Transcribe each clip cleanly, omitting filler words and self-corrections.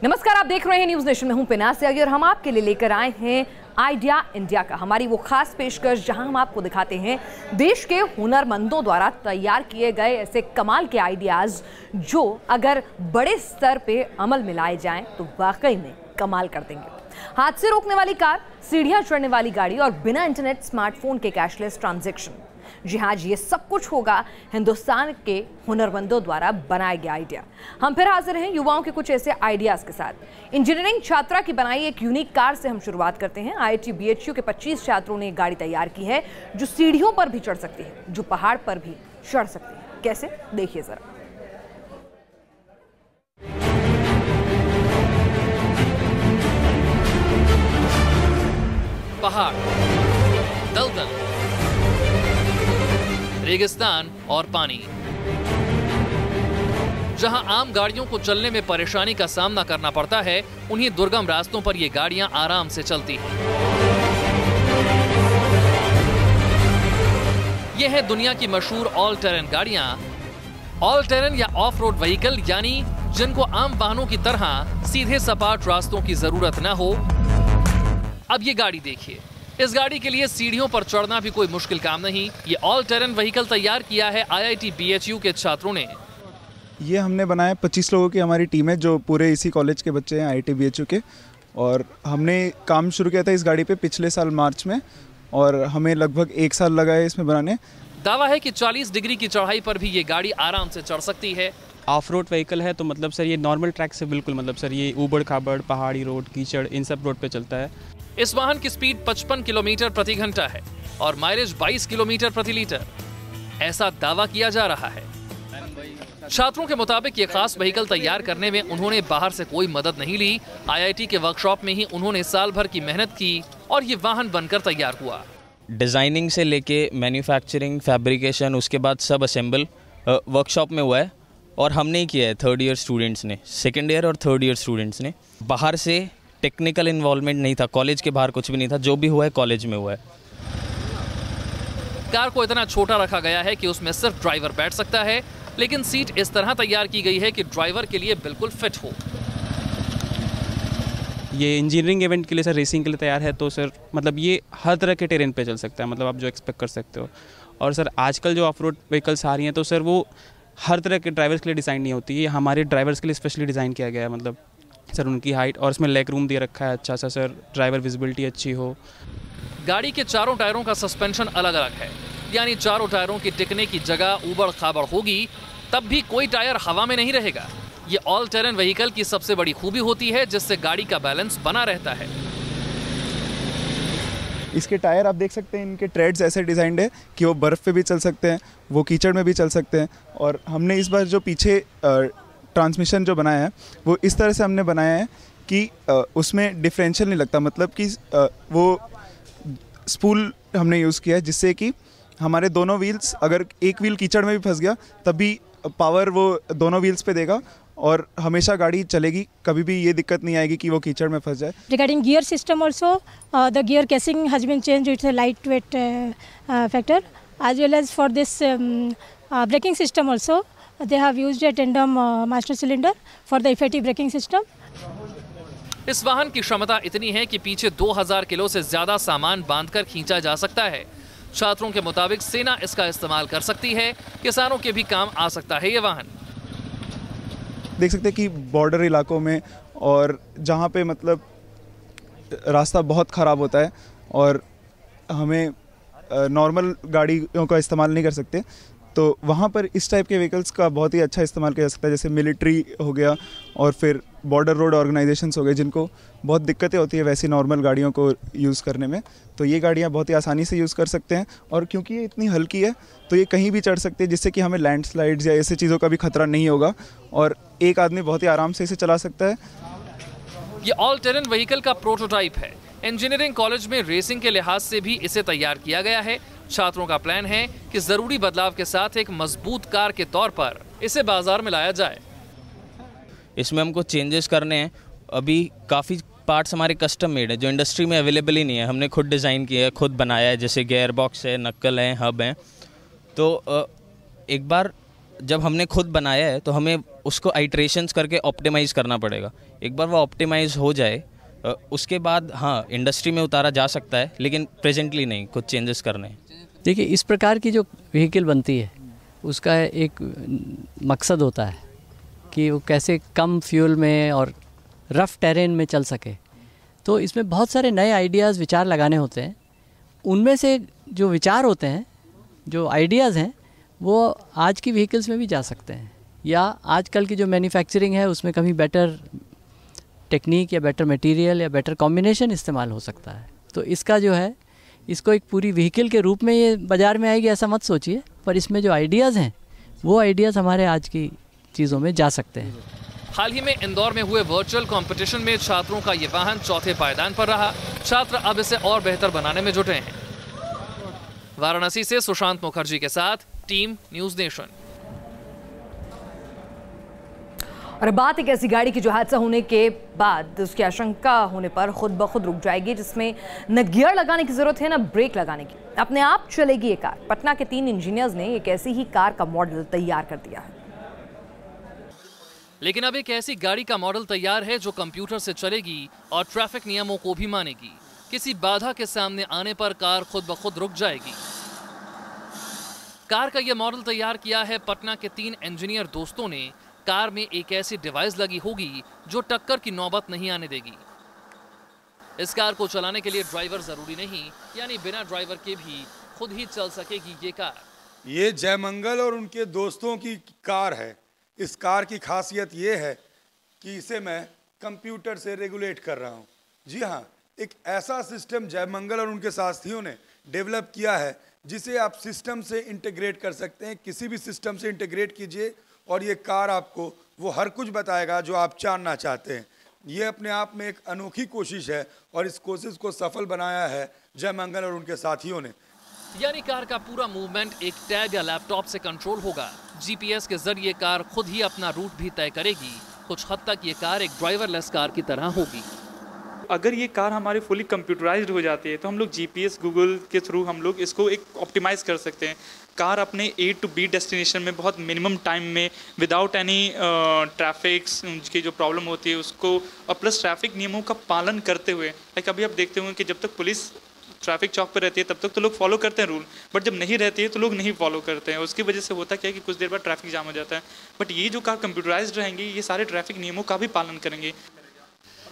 नमस्कार, आप देख रहे हैं न्यूज नेशन में हूं पिनाक त्यागी और हम आपके लिए लेकर आए हैं आइडिया इंडिया का हमारी वो खास पेशकश जहां हम आपको दिखाते हैं देश के हुनरमंदों द्वारा तैयार किए गए ऐसे कमाल के आइडियाज जो अगर बड़े स्तर पे अमल में लाए जाएं तो वाकई में कमाल कर देंगे। हादसे रोकने वाली कार, सीढ़ियां चढ़ने वाली गाड़ी और बिना इंटरनेट स्मार्टफोन के कैशलेस ट्रांजैक्शन। जी हाँ, ये सब कुछ होगा हिंदुस्तान के हुनरमंदों द्वारा बनाए गए आइडिया। हम फिर हाजिर हैं युवाओं के कुछ ऐसे आइडियाज के साथ। इंजीनियरिंग छात्रा की बनाई एक यूनिक कार से हम शुरुआत करते हैं। IIT BHU के 25 छात्रों ने एक गाड़ी तैयार की है जो सीढ़ियों पर भी चढ़ सकती है, जो पहाड़ पर भी चढ़ सकती है। कैसे, देखिए जरा। पहाड़, दलदल, रेगिस्तान और पानी। जहां आम गाड़ियों को चलने में परेशानी का सामना करना पड़ता है, उन्हीं दुर्गम रास्तों पर ये गाड़ियां आराम से चलती हैं। ये है दुनिया की मशहूर ऑल टेरेन गाड़ियां। ऑल टेरेन या ऑफ रोड व्हीकल, यानी जिनको आम वाहनों की तरह सीधे सपाट रास्तों की जरूरत न हो। अब ये गाड़ी देखिए। इस गाड़ी के लिए सीढ़ियों पर चढ़ना भी कोई मुश्किल काम नहीं। ये ऑल टेरेन व्हीकल तैयार किया है IIT BHU के छात्रों ने। ये हमने बनाया 25 लोगों की हमारी टीम है जो पूरे इसी कॉलेज के बच्चे हैं IIT BHU के। और हमने काम शुरू किया था इस गाड़ी पे पिछले साल मार्च में और हमें लगभग 1 साल लगा है इसमें बनाने। दावा है कि 40 डिग्री की चढ़ाई पर भी ये गाड़ी आराम से चढ़ सकती है। ऑफ रोड व्हीकल है तो मतलब सर ये नॉर्मल ट्रैक से बिल्कुल मतलब सर ये ऊबड़ खाबड़, पहाड़ी रोड, कीचड़, इन सब रोड पे चलता है। इस वाहन की स्पीड 55 किलोमीटर प्रति घंटा है और माइलेज 22 किलोमीटर प्रति लीटर, ऐसा दावा किया जा रहा है। छात्रों के मुताबिक ये खास व्हीकल तैयार करने में उन्होंने बाहर से कोई मदद नहीं ली। IIT के वर्कशॉप में ही उन्होंने साल भर की मेहनत की और ये वाहन बनकर तैयार हुआ। डिजाइनिंग से लेके मैन्युफैक्चरिंग, फैब्रिकेशन, उसके बाद सब असेंबल वर्कशॉप में हुआ है और हमने ही किया है। 3rd ईयर स्टूडेंट्स ने, 2nd ईयर और 3rd ईयर स्टूडेंट्स ने। बाहर से टेक्निकल इन्वॉल्वमेंट नहीं था, कॉलेज के बाहर कुछ भी नहीं था, जो भी हुआ है कॉलेज में हुआ है। कार को इतना छोटा रखा गया है कि उसमें सिर्फ ड्राइवर बैठ सकता है, लेकिन सीट इस तरह तैयार की गई है कि ड्राइवर के लिए बिल्कुल फिट हो। ये इंजीनियरिंग इवेंट के लिए सर, रेसिंग के लिए तैयार है तो सर मतलब ये हर तरह के टेरेन पे चल सकता है, मतलब आप जो एक्सपेक्ट कर सकते हो। और सर आजकल जो ऑफ रोड व्हीकल्स आ रही हैं तो सर वो हर तरह के ड्राइवर्स के लिए डिज़ाइन नहीं होती, ये हमारे ड्राइवर्स के लिए स्पेशली डिज़ाइन किया गया है। मतलब सर उनकी हाइट और इसमें लेग रूम दे रखा है अच्छा सा सर, ड्राइवर विजिबिलिटी अच्छी हो। गाड़ी के चारों टायरों का सस्पेंशन अलग अलग है, यानी चारों टायरों की टिकने की जगह ऊबड़ खाबड़ होगी, तब भी कोई टायर हवा में नहीं रहेगा। ये ऑल टेरेन व्हीकल की सबसे बड़ी खूबी होती है, जिससे गाड़ी का बैलेंस बना रहता है। इसके टायर आप देख सकते हैं, इनके ट्रेड्स ऐसे डिज़ाइंड है कि वो बर्फ़ पे भी चल सकते हैं, वो कीचड़ में भी चल सकते हैं। और हमने इस बार जो पीछे ट्रांसमिशन जो बनाया है वो इस तरह से हमने बनाया है कि उसमें डिफरेंशियल नहीं लगता, मतलब कि वो स्पूल हमने यूज़ किया है जिससे कि हमारे दोनों व्हील्स, अगर एक व्हील कीचड़ में भी फंस गया तब भी पावर वो दोनों व्हील्स पे देगा और हमेशा गाड़ी चलेगी, कभी भी ये दिक्कत नहीं आएगी कि वो कीचड़ में फंस जाए। Regarding gear system also, the gear casing has been changed. It's a lightweight factor, as well as for this braking system also, they have used a tandem master cylinder for the effective braking system. इस वाहन की क्षमता इतनी है कि पीछे 2000 kilo से ज्यादा सामान बांधकर खींचा जा सकता है। छात्रों के मुताबिक सेना इसका इस्तेमाल कर सकती है, किसानों के भी काम आ सकता है ये वाहन। देख सकते हैं कि बॉर्डर इलाकों में और जहाँ पे मतलब रास्ता बहुत ख़राब होता है और हमें नॉर्मल गाड़ियों का इस्तेमाल नहीं कर सकते, तो वहाँ पर इस टाइप के व्हीकल्स का बहुत ही अच्छा इस्तेमाल किया जा सकता है। जैसे मिलिट्री हो गया और फिर बॉर्डर रोड ऑर्गेनाइजेशंस हो गए, जिनको बहुत दिक्कतें होती है वैसी नॉर्मल गाड़ियों को यूज़ करने में, तो ये गाड़ियाँ बहुत ही आसानी से यूज़ कर सकते हैं। और क्योंकि ये इतनी हल्की है तो ये कहीं भी चढ़ सकती है, जिससे कि हमें लैंडस्लाइड्स या ऐसी चीज़ों का भी खतरा नहीं होगा और एक आदमी बहुत ही आराम से इसे चला सकता है। ये ऑल टेरेन व्हीकल का प्रोटोटाइप है। इंजीनियरिंग कॉलेज में रेसिंग के लिहाज से भी इसे तैयार किया गया है। छात्रों का प्लान है कि जरूरी बदलाव के साथ एक मजबूत कार के तौर पर इसे बाजार में लाया जाए। इसमें हमको चेंजेस करने हैं। अभी काफ़ी पार्ट्स हमारे कस्टम मेड है जो इंडस्ट्री में अवेलेबल ही नहीं है, हमने खुद डिज़ाइन किया है, खुद बनाया है। जैसे गियर बॉक्स है, नक्कल है, हब है। तो एक बार जब हमने खुद बनाया है तो हमें उसको आइट्रेशंस करके ऑप्टिमाइज़ करना पड़ेगा। एक बार वो ऑप्टिमाइज़ हो जाए उसके बाद हाँ इंडस्ट्री में उतारा जा सकता है, लेकिन प्रेजेंटली नहीं, कुछ चेंजेस करने हैं। देखिए, इस प्रकार की जो व्हीकल बनती है उसका एक मकसद होता है कि वो कैसे कम फ्यूल में और रफ़ टेरेन में चल सके। तो इसमें बहुत सारे नए आइडियाज़, विचार लगाने होते हैं। उनमें से जो विचार होते हैं, जो आइडियाज़ हैं, वो आज की व्हीकल्स में भी जा सकते हैं, या आजकल की जो मैन्युफैक्चरिंग है उसमें कभी बेटर टेक्निक या बेटर मटेरियल या बेटर कॉम्बिनेशन इस्तेमाल हो सकता है। तो इसका जो है, इसको एक पूरी व्हीकल के रूप में ये बाज़ार में आएगी ऐसा मत सोचिए, पर इसमें जो आइडियाज़ हैं वो आइडियाज़ हमारे आज की चीज़ों में जा सकते हैं। हाल ही में इंदौर में हुए वर्चुअल कंपटीशन में छात्रों का ये वाहन चौथे पायदान पर रहा। छात्र अब इसे और बेहतर बनाने में जुटे हैं। वाराणसी से सुशांत मुखर्जी के साथ टीम न्यूज़ नेशन। और बात एक ऐसी गाड़ी की जो हादसा होने के बाद उसकी आशंका होने पर खुद ब खुद रुक जाएगी, जिसमें न गियर लगाने की जरूरत है न ब्रेक लगाने की। अपने आप चलेगी ये कार। पटना के 3 इंजीनियर्स ने एक ऐसी ही कार का मॉडल तैयार कर दिया है। लेकिन अब एक ऐसी गाड़ी का मॉडल तैयार है जो कंप्यूटर से चलेगी और ट्रैफिक नियमों को भी मानेगी। किसी बाधा के सामने आने पर कार खुद ब खुद रुक जाएगी। कार का यह मॉडल तैयार किया है पटना के 3 इंजीनियर दोस्तों ने। कार में एक ऐसी डिवाइस लगी होगी जो टक्कर की नौबत नहीं आने देगी। इस कार को चलाने के लिए ड्राइवर जरूरी नहीं, यानी बिना ड्राइवर के भी खुद ही चल सकेगी ये कार। ये जयमंगल और उनके दोस्तों की कार है। इस कार की खासियत ये है कि इसे मैं कंप्यूटर से रेगुलेट कर रहा हूँ। जी हाँ, एक ऐसा सिस्टम जयमंगल और उनके साथियों ने डेवलप किया है जिसे आप सिस्टम से इंटीग्रेट कर सकते हैं। किसी भी सिस्टम से इंटीग्रेट कीजिए और ये कार आपको वो हर कुछ बताएगा जो आप जानना चाहते हैं। ये अपने आप में एक अनोखी कोशिश है और इस कोशिश को सफल बनाया है जयमंगल और उनके साथियों ने। यानी कार का पूरा मूवमेंट एक टैब या लैपटॉप से कंट्रोल होगा। जीपीएस के जरिए कार खुद ही अपना रूट भी तय करेगी। कुछ हद तक ये कार एक ड्राइवरलेस कार की तरह होगी। अगर ये कार हमारी फुली कंप्यूटराइज्ड हो जाती है तो हम लोग जीपीएस गूगल के थ्रू हम लोग इसको एक ऑप्टिमाइज कर सकते हैं। कार अपने A to B डेस्टिनेशन में बहुत मिनिमम टाइम में विदाउट एनी ट्रैफिक्स की जो प्रॉब्लम होती है उसको, और प्लस ट्रैफिक नियमों का पालन करते हुए। लाइक अभी आप देखते होंगे कि जब तक पुलिस ट्रैफिक चौक पर रहती है तब तक तो लोग फॉलो करते हैं रूल, बट जब नहीं रहती है तो लोग नहीं फॉलो करते हैं। उसकी वजह से होता क्या है कि कुछ देर बाद ट्रैफिक जाम हो जाता है। बट ये जो कार कंप्यूटराइज्ड रहेंगी ये सारे ट्रैफिक नियमों का भी पालन करेंगे।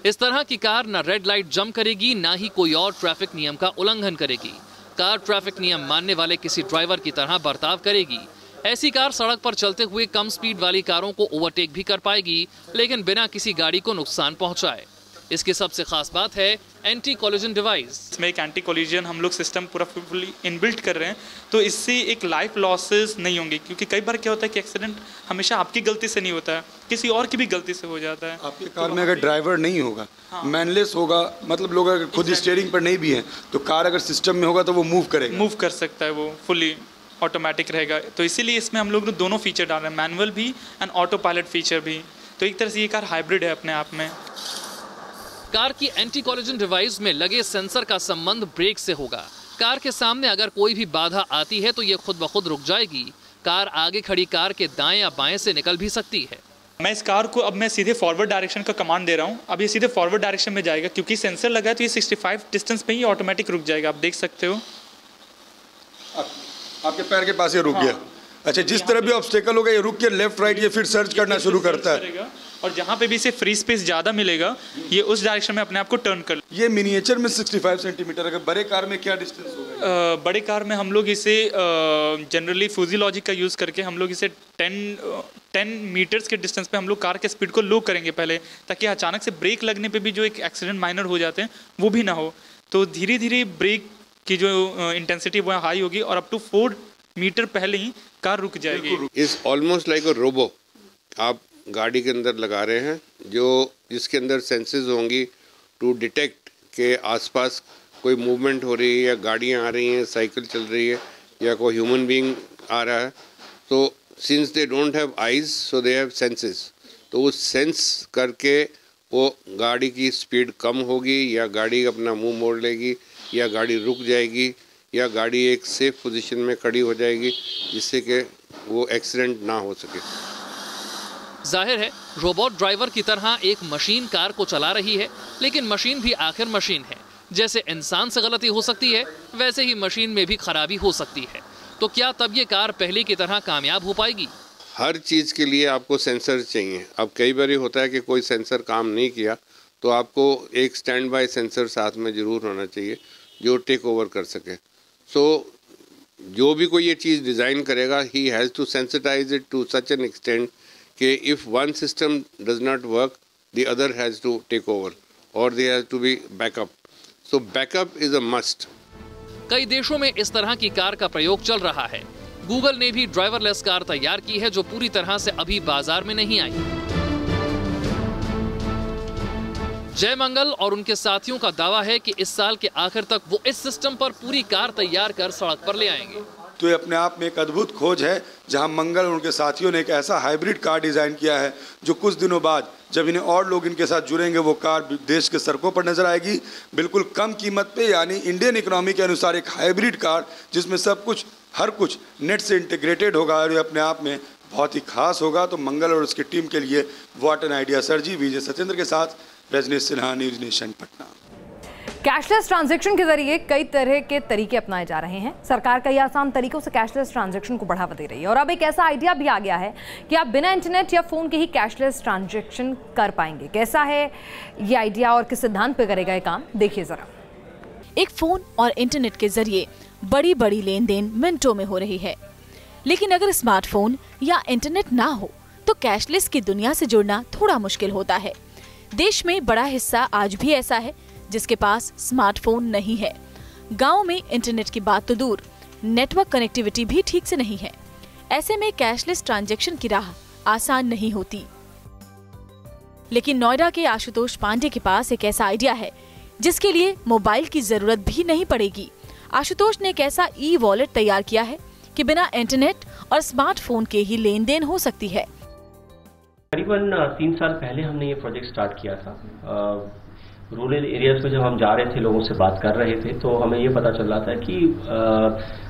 इस तरह की कार न रेड लाइट जंप करेगी, ना ही कोई और ट्रैफिक नियम का उल्लंघन करेगी। कार ट्रैफिक नियम मानने वाले किसी ड्राइवर की तरह बर्ताव करेगी। ऐसी कार सड़क पर चलते हुए कम स्पीड वाली कारों को ओवरटेक भी कर पाएगी, लेकिन बिना किसी गाड़ी को नुकसान पहुंचाए। इसकी सबसे खास बात है एंटी कोलिजन डिवाइस। इसमें एक एंटी कोलिजन हम लोग सिस्टम पूरा फुली इनबिल्ट कर रहे हैं, तो इससे एक लाइफ लॉसेस नहीं होंगे। क्योंकि कई बार क्या होता है कि एक्सीडेंट हमेशा आपकी गलती से नहीं होता है, किसी और की भी गलती से हो जाता है। आपकी कार में अगर ड्राइवर नहीं होगा, मैनलेस होगा, मतलब लोग अगर खुद स्टीयरिंग पर नहीं भी हैं, तो कार अगर सिस्टम में होगा तो वो मूव करेगा, मूव कर सकता है, वो फुली ऑटोमेटिक रहेगा। तो इसीलिए इसमें हम लोग दोनों फीचर डाल रहे हैं, मैनुअल भी एंड ऑटो पायलट फीचर भी। तो एक तरह से ये कार हाइब्रिड है अपने आप में। कार की एंटी कोलिजन डिवाइस में लगे सेंसर का संबंध ब्रेक से होगा। कार के सामने अगर कोई भी बाधा आती है तो ये खुद ब खुद रुक जाएगी। कार आगे खड़ी कार के दाएं या बाएं से निकल भी सकती है। मैं इस कार को अब मैं सीधे फॉरवर्ड डायरेक्शन का कमांड दे रहा हूँ। अब ये सीधे फॉरवर्ड डायरेक्शन में जाएगा, क्योंकि सेंसर लगा है तो ये 65 डिस्टेंस पे ही ऑटोमेटिक रुक जाएगा। आप देख सकते हो आपके पैर के पास ये रुक गया। अच्छा, जिस तरह भी ऑब्स्टेकल होगा ये रुक के लेफ्ट राइट ये फिर सर्च करना शुरू करता है, और जहाँ पे भी इसे फ्री स्पेस ज़्यादा मिलेगा ये उस डायरेक्शन में अपने आप को टर्न कर। ये मिनिएचर में 65 सेंटीमीटर, अगर बड़े कार में क्या डिस्टेंस होगा? बड़े कार में हम लोग इसे जनरली फूजी लॉजिक का यूज़ करके हम लोग इसे 10 मीटर्स के डिस्टेंस पे हम लोग कार के स्पीड को लो करेंगे पहले, ताकि अचानक से ब्रेक लगने पे भी जो एक एक्सीडेंट माइनर हो जाते हैं वो भी ना हो। तो धीरे धीरे ब्रेक की जो इंटेंसिटी वो हाई होगी और अप टू 4 मीटर पहले ही कार रुक जाएगी। Is almost like a robo आप गाड़ी के अंदर लगा रहे हैं, जो जिसके अंदर सेंसेस होंगी टू डिटेक्ट के आसपास कोई मूवमेंट हो रही है, या गाड़ियाँ आ रही हैं, साइकिल चल रही है, या कोई ह्यूमन बीइंग आ रहा है। तो since they don't have eyes so they have senses, तो वो सेंस करके वो गाड़ी की स्पीड कम होगी, या गाड़ी अपना मुंह मोड़ लेगी, या गाड़ी रुक जाएगी, या गाड़ी एक सेफ पोजीशन में खड़ी हो जाएगी, जिससे कि वो एक्सीडेंट ना हो सके। जाहिर है रोबोट ड्राइवर की तरह एक मशीन कार को चला रही है, लेकिन मशीन भी आखिर मशीन है। जैसे इंसान से गलती हो सकती है, वैसे ही मशीन में भी खराबी हो सकती है। तो क्या तब ये कार पहले की तरह कामयाब हो पाएगी? हर चीज़ के लिए आपको सेंसर चाहिए। अब कई बार होता है कि कोई सेंसर काम नहीं किया, तो आपको एक स्टैंड बाय सेंसर साथ में ज़रूर होना चाहिए जो टेक ओवर कर सके। सो जो भी कोई ये चीज़ डिज़ाइन करेगा, he has to sensitize it to such an extent कि if one system does not work, the other has to take over और they has to be backup. So backup is a must. कई देशों में इस तरह की car का प्रयोग चल रहा है। गूगल ने भी ड्राइवरलेस कार तैयार की है जो पूरी तरह से अभी बाजार में नहीं आई। जयमंगल और उनके साथियों का दावा है कि इस साल के आखिर तक वो इस सिस्टम पर पूरी कार तैयार कर सड़क पर ले आएंगे। तो ये अपने आप में एक अद्भुत खोज है, जहां मंगल और उनके साथियों ने एक ऐसा हाइब्रिड कार डिज़ाइन किया है जो कुछ दिनों बाद जब इन्हें और लोग इनके साथ जुड़ेंगे, वो कार देश के सड़कों पर नजर आएगी, बिल्कुल कम कीमत पे, यानी इंडियन इकोनॉमी के अनुसार एक हाइब्रिड कार जिसमें सब कुछ, हर कुछ नेट से इंटीग्रेटेड होगा और ये अपने आप में बहुत ही खास होगा। तो मंगल और उसकी टीम के लिए what an idea sir ji. Vijay Satyendra के साथ Rajneesh Sinha, News Nation, Patna. Cashless transaction के जरिए कई तरह के तरीके अपनाए जा रहे हैं। सरकार कई आसान तरीकों से कैशलेस ट्रांजैक्शन को बढ़ावा दे रही है और अब एक ऐसा आइडिया भी आ गया है कि आप बिना इंटरनेट या फोन के ही कैशलेस ट्रांजैक्शन कर पाएंगे। कैसा है ये आइडिया और किस सिद्धांत पे करेगा ये काम, देखिए जरा। एक फोन और इंटरनेट के जरिए बड़ी बड़ी लेन देन मिनटों में हो रही है, लेकिन अगर स्मार्टफोन या इंटरनेट ना हो तो कैशलेस की दुनिया से जुड़ना थोड़ा मुश्किल होता है। देश में बड़ा हिस्सा आज भी ऐसा है जिसके पास स्मार्टफोन नहीं है। गांव में इंटरनेट की बात तो दूर, नेटवर्क कनेक्टिविटी भी ठीक से नहीं है। ऐसे में कैशलेस ट्रांजैक्शन की राह आसान नहीं होती। लेकिन नोएडा के आशुतोष पांडे के पास एक ऐसा आइडिया है जिसके लिए मोबाइल की जरूरत भी नहीं पड़ेगी। आशुतोष ने एक ऐसा ई वॉलेट तैयार किया है कि बिना इंटरनेट और स्मार्टफोन के ही लेन देन हो सकती है। करीबन 3 साल पहले हमने ये प्रोजेक्ट स्टार्ट किया था। रूरल एरियाज में जब हम जा रहे थे, लोगों से बात कर रहे थे, तो हमें ये पता चल रहा था कि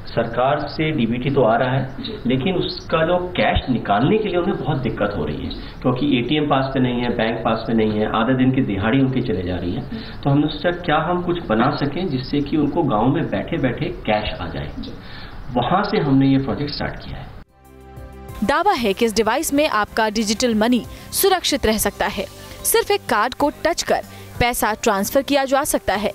सरकार से डीबीटी तो आ रहा है, लेकिन उसका जो कैश निकालने के लिए उन्हें बहुत दिक्कत हो रही है, क्योंकि एटीएम पास पे नहीं है, बैंक पास पे नहीं है, आधे दिन की दिहाड़ी उनकी चले जा रही है। तो हमने सोचा क्या हम कुछ बना सकें जिससे कि उनको गाँव में बैठे बैठे कैश आ जाए। वहां से हमने ये प्रोजेक्ट स्टार्ट किया है। दावा है कि इस डिवाइस में आपका डिजिटल मनी सुरक्षित रह सकता है। सिर्फ एक कार्ड को टच कर पैसा ट्रांसफर किया जा सकता है।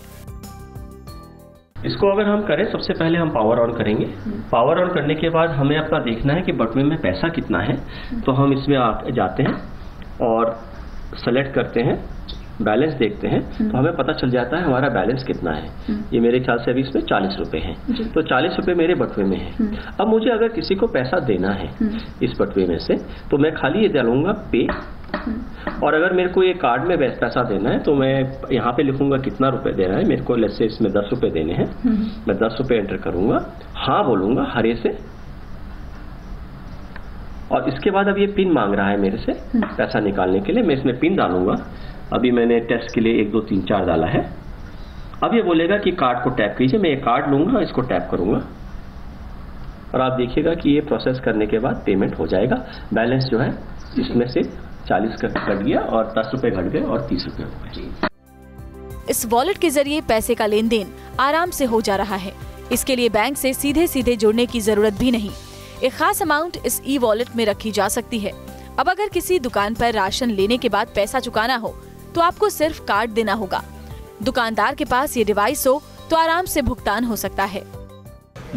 इसको अगर हम करें, सबसे पहले हम पावर ऑन करेंगे। पावर ऑन करने के बाद हमें अपना देखना है कि बटुए में पैसा कितना है। तो हम इसमें जाते हैं और सेलेक्ट करते हैं, बैलेंस देखते हैं, तो हमें पता चल जाता है हमारा बैलेंस कितना है। ये मेरे ख्याल से अभी इसमें 40 रुपए हैं, तो 40 रुपए मेरे बटुए में है। अब मुझे अगर किसी को पैसा देना है इस बटुए में से, तो मैं खाली ये डालूंगा पे, और अगर मेरे को ये कार्ड में पैसा देना है तो मैं यहाँ पे लिखूंगा कितना रुपए देना है मेरे को। लेट्स से इसमें 10 रुपए देने हैं, मैं 10 रुपए एंटर करूंगा, हाँ बोलूंगा हरे से, और इसके बाद अब ये पिन मांग रहा है मेरे से पैसा निकालने के लिए। मैं इसमें पिन डालूंगा। अभी मैंने टेस्ट के लिए 1 2 3 4 डाला है। अब ये बोलेगा कि कार्ड को टैप कीजिए। मैं ये कार्ड लूंगा, इसको टैप करूंगा, और आप देखिएगा कि ये प्रोसेस करने के बाद पेमेंट हो जाएगा। बैलेंस जो है इसमें से 40 का घट गया और 10 रुपए घट गए और 30 रुपए हो गए। इस वॉलेट के जरिए पैसे का लेन देन आराम से हो जा रहा है। इसके लिए बैंक से सीधे सीधे जुड़ने की जरूरत भी नहीं। एक खास अमाउंट इस ई वॉलेट में रखी जा सकती है। अब अगर किसी दुकान पर राशन लेने के बाद पैसा चुकाना हो तो आपको सिर्फ कार्ड देना होगा। दुकानदार के पास ये डिवाइस हो तो आराम से भुगतान हो सकता है।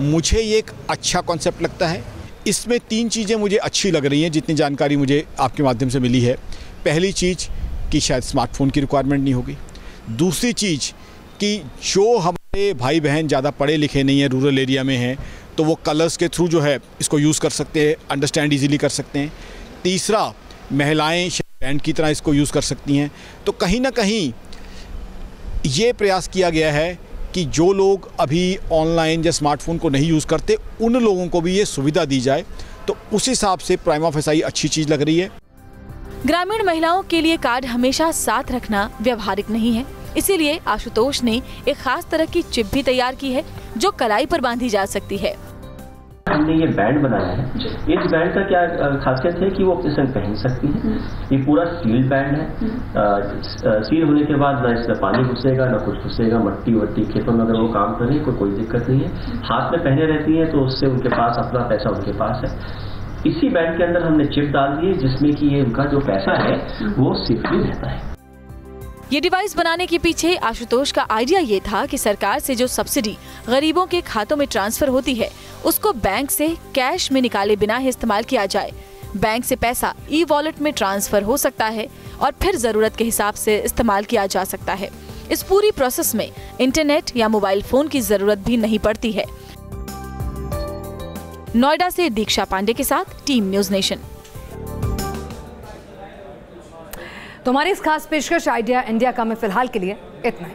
मुझे ये एक अच्छा कॉन्सेप्ट लगता है। इसमें 3 चीज़ें मुझे अच्छी लग रही हैं जितनी जानकारी मुझे आपके माध्यम से मिली है। पहली चीज़ कि शायद स्मार्टफोन की रिक्वायरमेंट नहीं होगी। दूसरी चीज़ कि जो हमारे भाई बहन ज़्यादा पढ़े लिखे नहीं हैं, रूरल एरिया में हैं, तो वो कलर्स के थ्रू जो है इसको यूज़ कर सकते हैं, अंडरस्टैंड ईजीली कर सकते हैं। तीसरा, महिलाएं बैंड की तरह इसको यूज़ कर सकती हैं। तो कहीं ना कहीं ये प्रयास किया गया है कि जो लोग अभी ऑनलाइन या स्मार्टफोन को नहीं यूज़ करते, उन लोगों को भी ये सुविधा दी जाए। तो उस हिसाब से प्राइमा फेसाई अच्छी चीज़ लग रही है। ग्रामीण महिलाओं के लिए कार्ड हमेशा साथ रखना व्यवहारिक नहीं है, इसीलिए आशुतोष ने एक खास तरह की चिप भी तैयार की है जो कलाई पर बांधी जा सकती है। हमने ये बैंड बनाया है। इस बैंड का क्या खासियत है कि वो अपने संग पहन सकती है। ये पूरा सील्ड बैंड है। सील होने के बाद ना इसमें पानी घुसेगा ना कुछ घुसेगा, मट्टी वट्टी खेतों में अगर वो काम करें कोई दिक्कत नहीं है। हाथ में पहने रहती है तो उससे उनके पास अपना पैसा उनके पास है। इसी बैंड के अंदर हमने चिप डाल दी है जिसमें कि ये उनका जो पैसा है वो सेफली रहता है। ये डिवाइस बनाने के पीछे आशुतोष का आइडिया ये था कि सरकार से जो सब्सिडी गरीबों के खातों में ट्रांसफर होती है उसको बैंक से कैश में निकाले बिना ही इस्तेमाल किया जाए। बैंक से पैसा ई वॉलेट में ट्रांसफर हो सकता है और फिर जरूरत के हिसाब से इस्तेमाल किया जा सकता है। इस पूरी प्रोसेस में इंटरनेट या मोबाइल फोन की जरूरत भी नहीं पड़ती है। नोएडा से दीक्षा पांडे के साथ टीम न्यूज़ नेशन। तो हमारी इस खास पेशकश आइडिया इंडिया का में फिलहाल के लिए इतना ही।